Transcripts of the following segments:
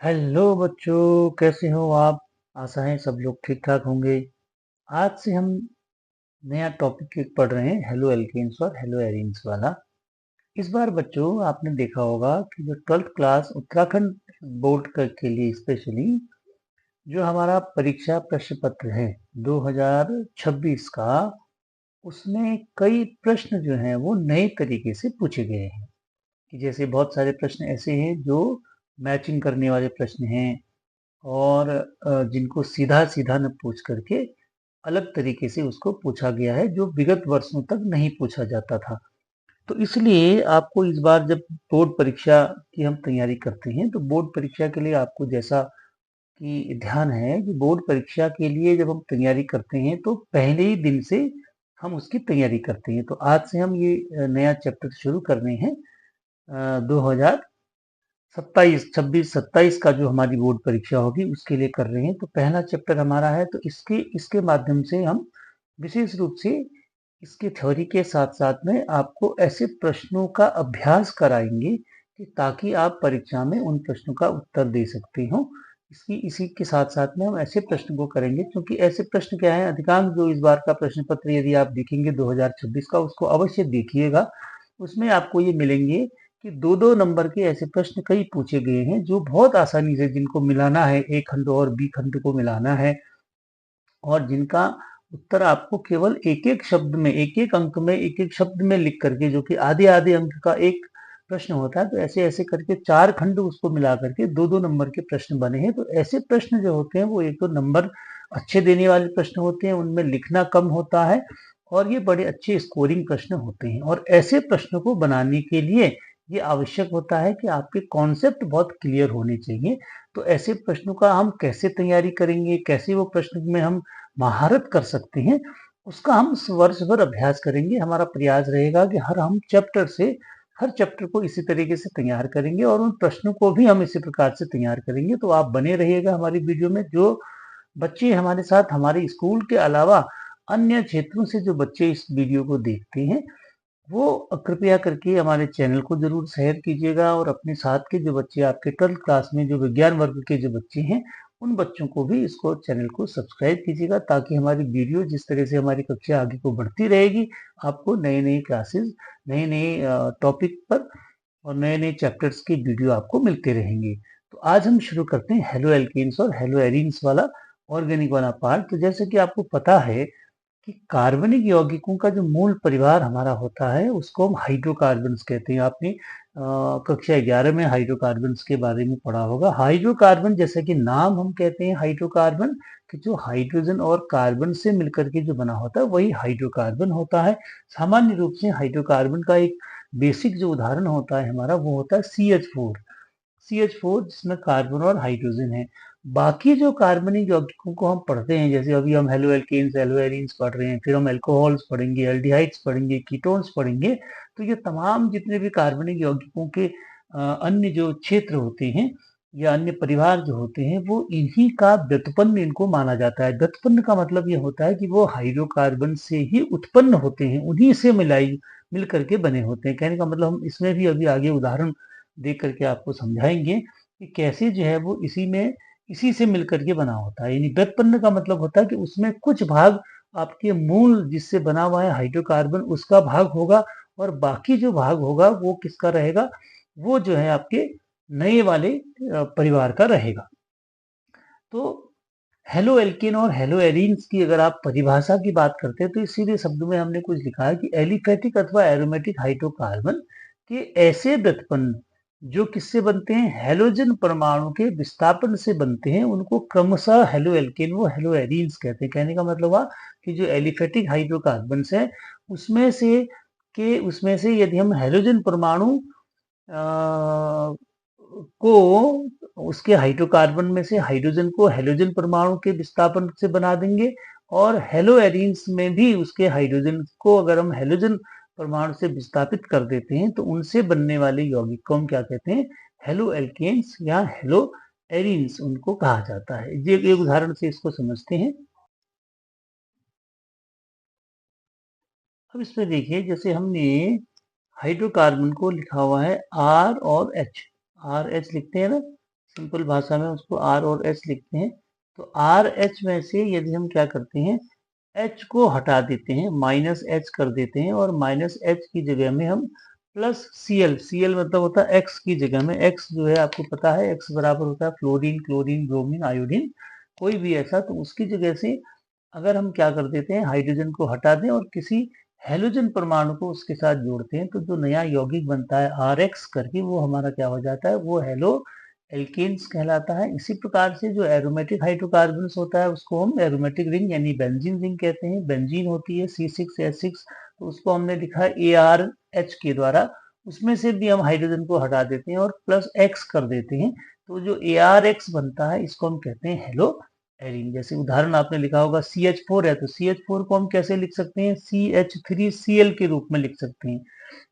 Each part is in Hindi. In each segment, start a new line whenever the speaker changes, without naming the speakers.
हेलो बच्चों, कैसे हो आप? आशा है सब लोग ठीक ठाक होंगे। आज से हम नया टॉपिक पढ़ रहे हैं, हेलो एल्केन्स और हेलो एरीन्स वाला। इस बार बच्चों आपने देखा होगा कि जो 12th क्लास उत्तराखंड बोर्ड के लिए स्पेशली जो हमारा परीक्षा प्रश्न पत्र है 2026 का, उसमें कई प्रश्न जो हैं वो नए तरीके से पूछे गए हैं। कि जैसे बहुत सारे प्रश्न ऐसे हैं जो मैचिंग करने वाले प्रश्न हैं, और जिनको सीधा सीधा न पूछ करके अलग तरीके से उसको पूछा गया है, जो विगत वर्षों तक नहीं पूछा जाता था। तो इसलिए आपको इस बार जब बोर्ड परीक्षा की हम तैयारी करते हैं, तो बोर्ड परीक्षा के लिए आपको जैसा कि ध्यान है कि बोर्ड परीक्षा के लिए जब हम तैयारी करते हैं तो पहले ही दिन से हम उसकी तैयारी करते हैं। तो आज से हम ये नया चैप्टर शुरू कर रहे हैं 2027 26 27 का जो हमारी बोर्ड परीक्षा होगी उसके लिए कर रहे हैं। तो पहला चैप्टर हमारा है, तो इसके इसके माध्यम से हम विशेष रूप से इसके थ्योरी के साथ साथ में आपको ऐसे प्रश्नों का अभ्यास कराएंगे कि ताकि आप परीक्षा में उन प्रश्नों का उत्तर दे सकते हो। इसी के साथ साथ में हम ऐसे प्रश्न को करेंगे, क्योंकि ऐसे प्रश्न क्या है, अधिकांश जो इस बार का प्रश्न पत्र यदि आप देखेंगे 2026 का, उसको अवश्य देखिएगा। उसमें आपको ये मिलेंगे कि दो दो नंबर के ऐसे प्रश्न कई पूछे गए हैं, जो बहुत आसानी से, जिनको मिलाना है, ए खंड और बी खंड को मिलाना है, और जिनका उत्तर आपको केवल एक एक शब्द में, एक एक अंक में, एक एक शब्द में लिख करके, जो कि आधे आधे अंक का एक प्रश्न होता है, तो ऐसे ऐसे करके चार खंड उसको मिला करके दो दो नंबर के प्रश्न बने हैं। तो ऐसे प्रश्न जो होते हैं वो एक तो नंबर अच्छे देने वाले प्रश्न होते हैं, उनमें लिखना कम होता है, और ये बड़े अच्छे स्कोरिंग प्रश्न होते हैं। और ऐसे प्रश्नों को बनाने के लिए ये आवश्यक होता है कि आपके कॉन्सेप्ट बहुत क्लियर होने चाहिए। तो ऐसे प्रश्नों का हम कैसे तैयारी करेंगे, कैसे वो प्रश्न में हम महारत कर सकते हैं, उसका हम वर्ष भर अभ्यास करेंगे। हमारा प्रयास रहेगा कि हर चैप्टर को इसी तरीके से तैयार करेंगे, और उन प्रश्नों को भी हम इसी प्रकार से तैयार करेंगे। तो आप बने रहिएगा हमारी वीडियो में। जो बच्चे हमारे साथ हमारे स्कूल के अलावा अन्य क्षेत्रों से जो बच्चे इस वीडियो को देखते हैं, वो कृपया करके हमारे चैनल को जरूर शेयर कीजिएगा, और अपने साथ के जो बच्चे आपके 12th क्लास में जो विज्ञान वर्ग के जो बच्चे हैं, उन बच्चों को भी इसको चैनल को सब्सक्राइब कीजिएगा, ताकि हमारी वीडियो, जिस तरह से हमारी कक्षा आगे को बढ़ती रहेगी, आपको नए नए क्लासेस, नए नए टॉपिक पर और नए नए चैप्टर्स की वीडियो आपको मिलते रहेंगे। तो आज हम शुरू करते हैं हेलो एल्केन्स और हेलो एरीन्स वाला ऑर्गेनिक वाला पार्ट। तो जैसे कि आपको पता है कि कार्बनिक यौगिकों का जो मूल परिवार हमारा होता है, उसको हम हाइड्रोकार्बन्स कहते हैं। आपने कक्षा 11 में हाइड्रोकार्बन्स के बारे में पढ़ा होगा। हाइड्रोकार्बन, जैसे कि नाम हम कहते हैं हाइड्रोकार्बन, कि जो हाइड्रोजन और कार्बन से मिलकर के जो बना होता है वही हाइड्रोकार्बन होता है। सामान्य रूप से हाइड्रोकार्बन का एक बेसिक जो उदाहरण होता है हमारा, वो होता है CH4, जिसमें कार्बन और हाइड्रोजन है। बाकी जो कार्बनिक यौगिकों को हम पढ़ते हैं, जैसे अभी हम हेलो एल्केन्स, हेलो एरीन्स पढ़ रहे हैं, फिर हम एल्कोहल्स पढ़ेंगे, एल्डिहाइड्स पढ़ेंगे, कीटोन्स पढ़ेंगे। तो ये तमाम जितने भी कार्बनिक यौगिकों के अन्य जो क्षेत्र होते हैं या अन्य परिवार जो होते हैं, वो इन्हीं का व्युत्पन्न इनको माना जाता है। व्युत्पन्न का मतलब ये होता है कि वो हाइड्रोकार्बन से ही उत्पन्न होते हैं, उन्हीं से मिल करके बने होते हैं। कहने का मतलब हम इसमें भी अभी आगे उदाहरण देख करके आपको समझाएंगे कि कैसे जो है वो इसी से मिलकर के बना होता है। यानी व्युत्पन्न का मतलब होता है कि उसमें कुछ भाग आपके मूल जिससे बना हुआ है हाइड्रोकार्बन, उसका भाग होगा, और बाकी जो भाग होगा वो किसका रहेगा, वो जो है आपके नए वाले परिवार का रहेगा। तो हेलो एल्केन और हेलो एरीन्स की अगर आप परिभाषा की बात करते हैं, तो इस सीधे शब्द में हमने कुछ लिखा है कि एलिफेटिक अथवा एरोमेटिक हाइड्रोकार्बन के ऐसे व्युत्पन्न जो किससे बनते हैं, हेलोजन परमाणु के विस्थापन से बनते हैं, उनको क्रमशः हेलो एल्केन व हेलो एरीन्स कहते हैं। कहने का मतलब हुआ कि जो एलिफेटिक हाइड्रोकार्बन है, उसमें से उसमें से यदि हम हेलोजन परमाणु को, उसके हाइड्रोकार्बन में से हाइड्रोजन को हेलोजन परमाणु के विस्थापन से बना देंगे, और हेलो एरीन्स में भी उसके हाइड्रोजन को अगर हम हेलोजन परमाणु से विस्थापित कर देते हैं, तो उनसे बनने वाले यौगिक को हम क्या कहते हैं, हेलो एल्केन्स या हेलो एरीन्स उनको कहा जाता है। ये एक उदाहरण से इसको समझते हैं। अब इसमें देखिए, जैसे हमने हाइड्रोकार्बन को लिखा हुआ है आर और एच, आर एच लिखते हैं ना, सिंपल भाषा में उसको आर और एच लिखते हैं। तो आर एच में से यदि हम क्या करते हैं, एच को हटा देते हैं, माइनस एच कर देते हैं और माइनस एच की जगह में हम प्लस सीएल, सीएल मतलब होता है एक्स की जगह में, एक्स जो है आपको पता है एक्स बराबर होता है फ्लोरीन, क्लोरीन, ब्रोमीन, आयोडीन, कोई भी ऐसा, तो उसकी जगह से अगर हम क्या कर देते हैं, हाइड्रोजन को हटा दें और किसी हेलोजन परमाणु को उसके साथ जोड़ते हैं, तो जो नया यौगिक बनता है आर एक्स करके, वो हमारा क्या हो जाता है, वो हेलो एल्केन्स कहलाता है। इसी प्रकार से जो एरोमेटिक हाइड्रोकार्बन्स होता है उसको हम एरोमेटिक रिंग यानी बेंजीन रिंग कहते हैं। बेंजीन होती है C6H6, तो उसको हमने लिखा है ARH के द्वारा, उसमें से भी हम हाइड्रोजन को हटा देते हैं और प्लस एक्स कर देते हैं, तो जो ARX बनता है इसको हम कहते हैं हेलो एरीन। जैसे उदाहरण आपने लिखा होगा CH4 है, तो CH4 को हम कैसे लिख सकते हैं, CH3Cl के रूप में लिख सकते हैं।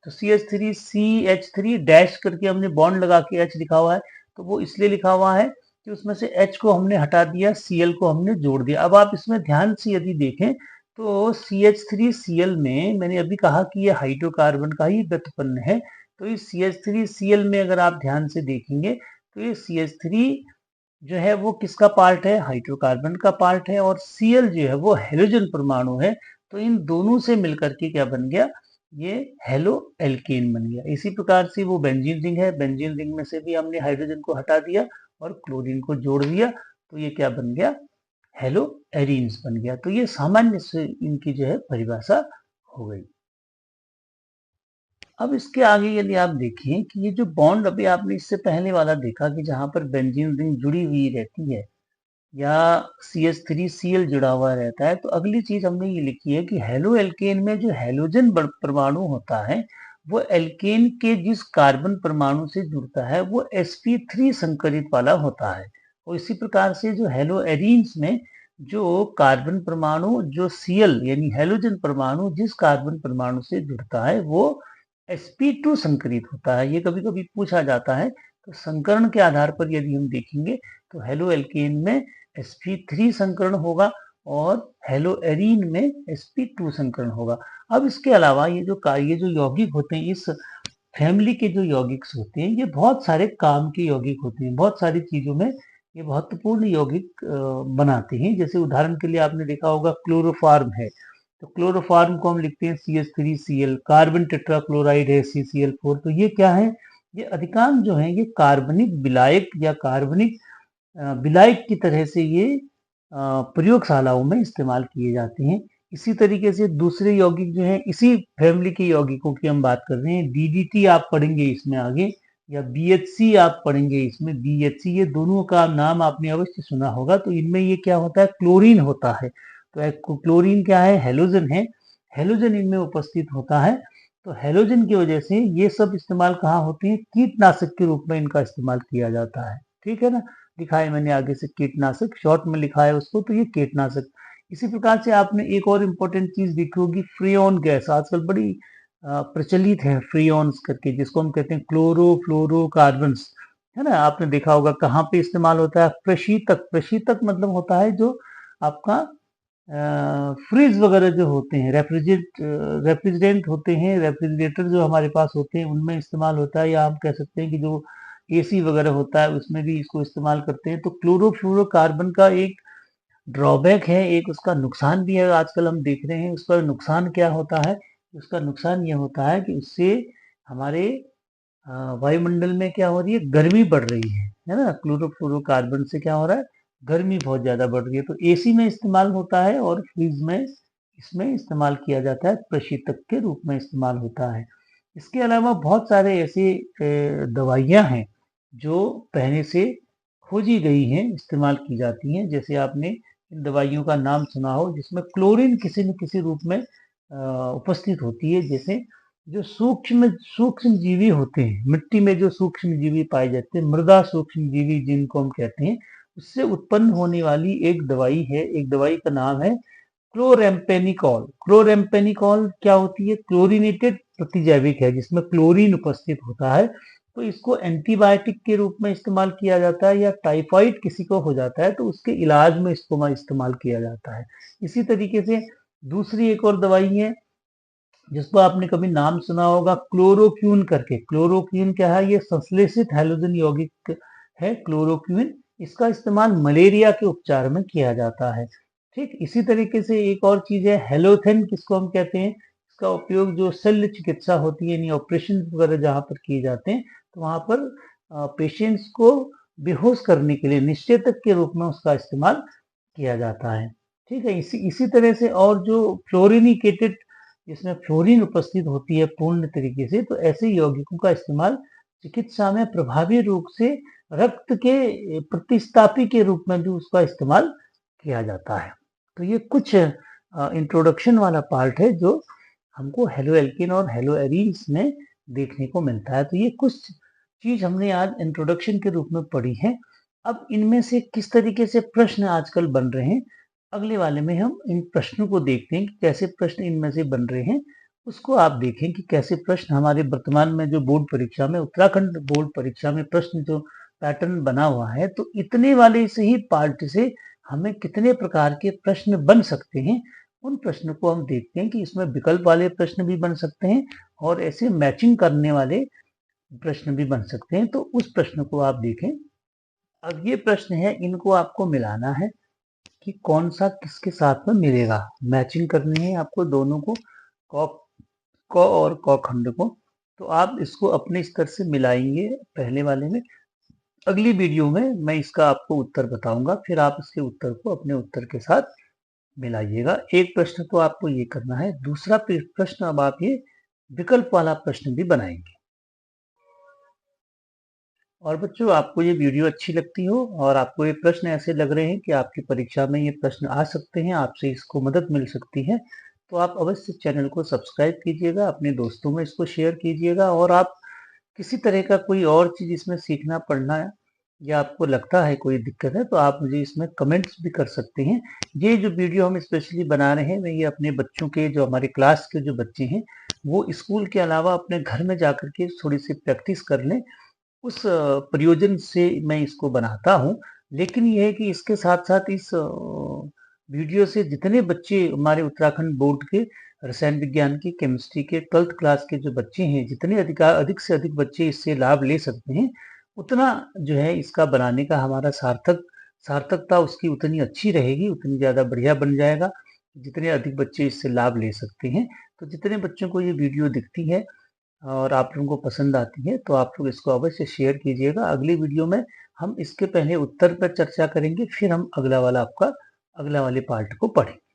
तो CH3CH3 डैश करके हमने बॉन्ड लगा के H लिखा हुआ है, तो वो इसलिए लिखा हुआ है कि उसमें से H को हमने हटा दिया, Cl को हमने जोड़ दिया। अब आप इसमें ध्यान से यदि देखें तो CH3Cl में मैंने अभी कहा कि ये हाइड्रोकार्बन का ही व्युत्पन्न है, तो इस CH3Cl में अगर आप ध्यान से देखेंगे तो ये CH3 जो है वो किसका पार्ट है, हाइड्रोकार्बन का पार्ट है, और Cl जो है वो हेलोजन परमाणु है। तो इन दोनों से मिलकर के क्या बन गया, ये हेलो एल्केन बन गया। इसी प्रकार से वो बेंजीन रिंग है, बेंजीन रिंग में से भी हमने हाइड्रोजन को हटा दिया और क्लोरीन को जोड़ दिया, तो ये क्या बन गया, हेलो एरीन्स बन गया। तो ये सामान्य से इनकी जो है परिभाषा हो गई। अब इसके आगे यदि आप देखें कि ये जो बॉन्ड अभी आपने इससे पहले वाला देखा कि जहां पर बेंजीन रिंग जुड़ी हुई रहती है या CH3Cl जुड़ा हुआ रहता है, तो अगली चीज हमने ये लिखी है कि हेलो एल्केन में जो हेलोजन परमाणु होता है वो एल्केन के जिस कार्बन परमाणु से जुड़ता है वो sp3 संकरित वाला होता है। और इसी प्रकार से जो हेलो एरीन्स में जो कार्बन परमाणु जो Cl यानी हेलोजन परमाणु जिस कार्बन परमाणु से जुड़ता है वो sp2 संकरित होता है। ये कभी कभी पूछा जाता है, तो संकरण के आधार पर यदि हम देखेंगे तो हेलो एल्केन में sp3 संकरण होगा और हेलो एरीन में sp2 संकरण होगा। अब इसके अलावा ये जो यौगिक होते हैं, इस फैमिली के जो यौगिक्स होते हैं, ये बहुत सारे काम के यौगिक होते हैं, बहुत सारी चीजों में ये महत्वपूर्ण यौगिक बनाते हैं। जैसे उदाहरण के लिए आपने देखा होगा क्लोरोफार्म है, तो क्लोरोफार्म को हम लिखते हैं CH3Cl, कार्बन टेट्राक्लोराइड है CCl4, तो ये क्या है, ये अधिकांश जो है ये कार्बनिक विलायक या कार्बनिक विलायक की तरह से ये प्रयोगशालाओं में इस्तेमाल किए जाते हैं। इसी तरीके से दूसरे यौगिक जो हैं, इसी फैमिली के यौगिकों की हम बात कर रहे हैं, DDT आप पढ़ेंगे इसमें आगे, या BHC आप पढ़ेंगे इसमें, BHC, ये दोनों का नाम आपने अवश्य सुना होगा। तो इनमें ये क्या होता है, क्लोरीन होता है। तो क्लोरीन क्या है, हेलोजन है, हेलोजन इनमें उपस्थित होता है। तो हेलोजन की वजह से ये सब इस्तेमाल कहाँ होते हैं, कीटनाशक के रूप में इनका इस्तेमाल किया जाता है। ठीक है ना, लिखा है मैंने आगे से कीटनाशक, शॉर्ट में लिखा है उसको, तो ये कीटनाशक। इसी प्रकार से आपने एक और इम्पोर्टेंट चीज देखी होगी, फ्रेऑन गैस आजकल बड़ी प्रचलित है, फ्रेऑन्स करके, जिसको हम कहते हैं क्लोरोफ्लोरोकार्बन्स, है ना। आपने देखा होगा कहाँ पे इस्तेमाल होता है, प्रशीतक, प्रशीतक मतलब होता है जो आपका फ्रिज वगैरह जो होते हैं, रेफ्रिजरेंट होते हैं, रेफ्रिजरेटर जो हमारे पास होते हैं उनमें इस्तेमाल होता है, या हम कह सकते हैं कि जो AC वगैरह होता है उसमें भी इसको इस्तेमाल करते हैं। तो क्लोरोफ्लोरोकार्बन का एक ड्रॉबैक है, एक उसका नुकसान भी है, आजकल हम देख रहे हैं। उसका नुकसान क्या होता है, उसका नुकसान ये होता है कि उससे हमारे वायुमंडल में क्या हो रही है, गर्मी बढ़ रही है ना। क्लोरोफ्लोरोकार्बन से क्या हो रहा है, गर्मी बहुत ज्यादा बढ़ रही है। तो AC में इस्तेमाल होता है और फ्रिज में इसमें इस्तेमाल किया जाता है, प्रशीतक के रूप में इस्तेमाल होता है। इसके अलावा बहुत सारे ऐसे दवाइयाँ हैं जो पहले से खोजी गई हैं, इस्तेमाल की जाती हैं। जैसे आपने इन दवाइयों का नाम सुना हो जिसमें क्लोरीन किसी न किसी रूप में उपस्थित होती है। जैसे जो सूक्ष्म सूक्ष्म जीवी होते हैं, मिट्टी में जो सूक्ष्म जीवी पाए जाते हैं, मृदा सूक्ष्म जीवी जिनको हम कहते हैं, उससे उत्पन्न होने वाली एक दवाई है, एक दवाई का नाम है क्लोरेम्पेनिकॉल। क्लोरेम्पेनिकॉल क्या होती है, क्लोरीनेटेड प्रतिजैविक है जिसमें क्लोरीन उपस्थित होता है। तो इसको एंटीबायोटिक के रूप में इस्तेमाल किया जाता है, या टाइफाइड किसी को हो जाता है तो उसके इलाज में इसको इस्तेमाल किया जाता है। इसी तरीके से दूसरी एक और दवाई है जिसको आपने कभी नाम सुना होगा, क्लोरोक्यून करके। क्लोरोक्यून क्या है, ये संश्लेषित हैलोजन यौगिक है क्लोरोक्विन। इसका इस्तेमाल मलेरिया के उपचार में किया जाता है। ठीक इसी तरीके से एक और चीज है हेलोथेन, किसको हम कहते हैं, इसका उपयोग जो शल्य चिकित्सा होती है यानी ऑपरेशन वगैरह जहाँ पर किए जाते हैं तो वहां पर पेशेंट्स को बेहोश करने के लिए निश्चेतक के रूप में उसका इस्तेमाल किया जाता है। ठीक है, इसी तरह से और जो फ्लोरिनिकेटेड, जिसमें फ्लोरीन उपस्थित होती है पूर्ण तरीके से, तो ऐसे यौगिकों का इस्तेमाल चिकित्सा में प्रभावी रूप से रक्त के प्रतिस्थापी के रूप में भी उसका इस्तेमाल किया जाता है। तो ये कुछ इंट्रोडक्शन वाला पार्ट है जो हमको हेलोएल्किन और हेलोएरीन्स में देखने को मिलता है। तो ये कुछ चीज हमने आज इंट्रोडक्शन के रूप में पढ़ी है। अब इनमें से किस तरीके से प्रश्न आजकल बन रहे हैं, अगले वाले में हम इन प्रश्नों को देखते हैं कि कैसे प्रश्न इनमें से बन रहे हैं। उसको आप देखें कि कैसे प्रश्न हमारे वर्तमान में जो बोर्ड परीक्षा में, उत्तराखंड बोर्ड परीक्षा में प्रश्न जो पैटर्न बना हुआ है, तो इतने वाले से ही पार्ट से हमें कितने प्रकार के प्रश्न बन सकते हैं, उन प्रश्नों को हम देखते हैं कि इसमें विकल्प वाले प्रश्न भी बन सकते हैं और ऐसे मैचिंग करने वाले प्रश्न भी बन सकते हैं। तो उस प्रश्न को आप देखें। अब ये प्रश्न है, इनको आपको मिलाना है कि कौन सा किसके साथ में मिलेगा। मैचिंग करनी है आपको दोनों को, क और क खंड को। तो आप इसको अपने स्तर से मिलाएंगे पहले वाले में। अगली वीडियो में मैं इसका आपको उत्तर बताऊंगा, फिर आप इसके उत्तर को अपने उत्तर के साथ मिलाइएगा। एक प्रश्न तो आपको ये करना है, दूसरा प्रश्न अब आप ये विकल्प वाला प्रश्न भी बनाएंगे। और बच्चों, आपको ये वीडियो अच्छी लगती हो और आपको ये प्रश्न ऐसे लग रहे हैं कि आपकी परीक्षा में ये प्रश्न आ सकते हैं, आपसे इसको मदद मिल सकती है, तो आप अवश्य चैनल को सब्सक्राइब कीजिएगा, अपने दोस्तों में इसको शेयर कीजिएगा। और आप किसी तरह का कोई और चीज़ इसमें सीखना पढ़ना है या आपको लगता है कोई दिक्कत है, तो आप मुझे इसमें कमेंट्स भी कर सकते हैं। ये जो वीडियो हम स्पेशली बना रहे हैं, मैं ये अपने बच्चों के, जो हमारे क्लास के जो बच्चे हैं, वो स्कूल के अलावा अपने घर में जाकर के थोड़ी सी प्रैक्टिस कर लें, उस प्रयोजन से मैं इसको बनाता हूँ। लेकिन ये है कि इसके साथ-साथ इस वीडियो से जितने बच्चे हमारे उत्तराखंड बोर्ड के रसायन विज्ञान की, केमिस्ट्री के 12th क्लास के जो बच्चे हैं, जितने अधिक से अधिक बच्चे इससे लाभ ले सकते हैं, उतना जो है इसका बनाने का हमारा सार्थकता उसकी उतनी अच्छी रहेगी, उतनी ज़्यादा बढ़िया बन जाएगा, जितने अधिक बच्चे इससे लाभ ले सकते हैं। तो जितने बच्चों को ये वीडियो दिखती है और आप लोगों को पसंद आती है, तो आप लोग इसको अवश्य शेयर कीजिएगा। अगली वीडियो में हम इसके पहले उत्तर पर चर्चा करेंगे, फिर हम अगला वाले पार्ट को पढ़ेंगे।